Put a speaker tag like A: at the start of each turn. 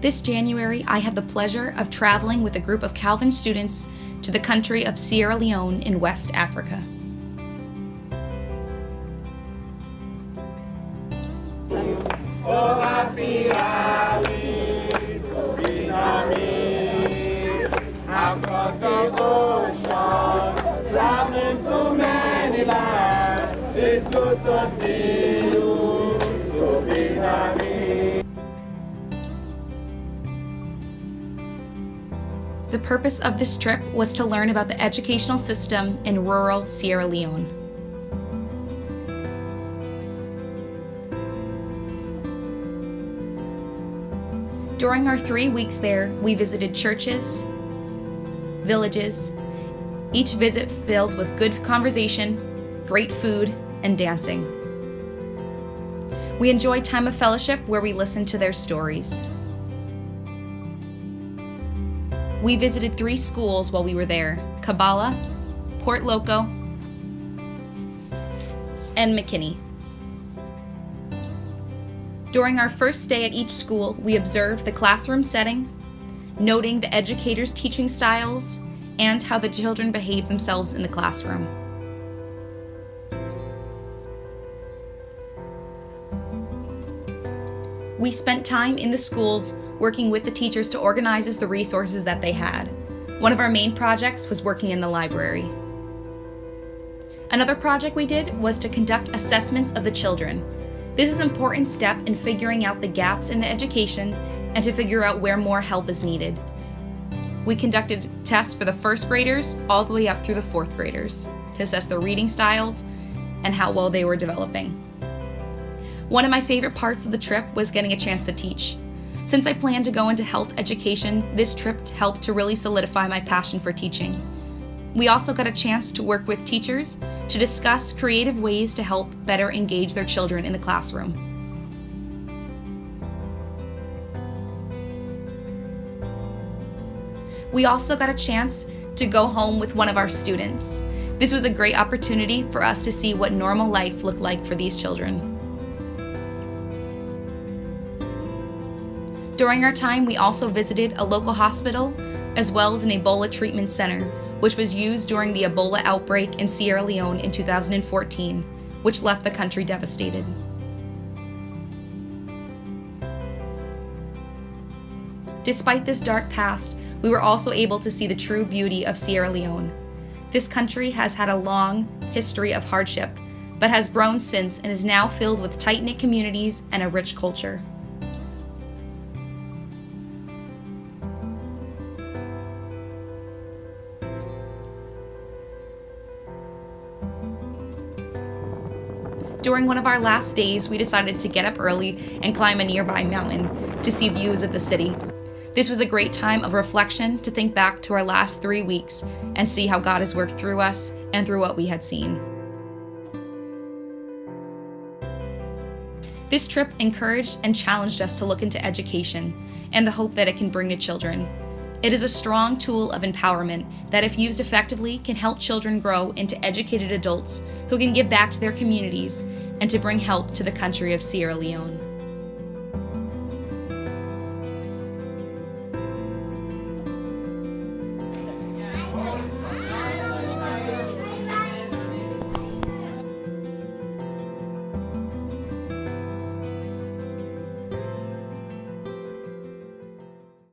A: This January, I had the pleasure of traveling with a group of Calvin students to the country of Sierra Leone in West Africa.
B: Across the ocean, traveling so many lands, it's good to see you, so be happy.
A: The purpose of this trip was to learn about the educational system in rural Sierra Leone. During our 3 weeks there, we visited churches, villages, each visit filled with good conversation, great food, and dancing. We enjoyed time of fellowship where we listened to their stories. We visited 3 schools while we were there: Kabbalah, Port Loco, and McKinney. During our first day at each school, we observed the classroom setting, noting the educators' teaching styles, and how the children behave themselves in the classroom. We spent time in the schools working with the teachers to organize the resources that they had. One of our main projects was working in the library. Another project we did was to conduct assessments of the children. This is an important step in figuring out the gaps in the education and to figure out where more help is needed. We conducted tests for the first graders all the way up through the fourth graders to assess their reading styles and how well they were developing. One of my favorite parts of the trip was getting a chance to teach. Since I planned to go into health education, this trip helped to really solidify my passion for teaching. We also got a chance to work with teachers to discuss creative ways to help better engage their children in the classroom. We also got a chance to go home with one of our students. This was a great opportunity for us to see what normal life looked like for these children. During our time, we also visited a local hospital as well as an Ebola treatment center, which was used during the Ebola outbreak in Sierra Leone in 2014, which left the country devastated. Despite this dark past, we were also able to see the true beauty of Sierra Leone. This country has had a long history of hardship, but has grown since and is now filled with tight-knit communities and a rich culture. During one of our last days, we decided to get up early and climb a nearby mountain to see views of the city. This was a great time of reflection to think back to our last 3 weeks and see how God has worked through us and through what we had seen. This trip encouraged and challenged us to look into education and the hope that it can bring to children. It is a strong tool of empowerment that, if used effectively, can help children grow into educated adults who can give back to their communities and to bring help to the country of Sierra Leone.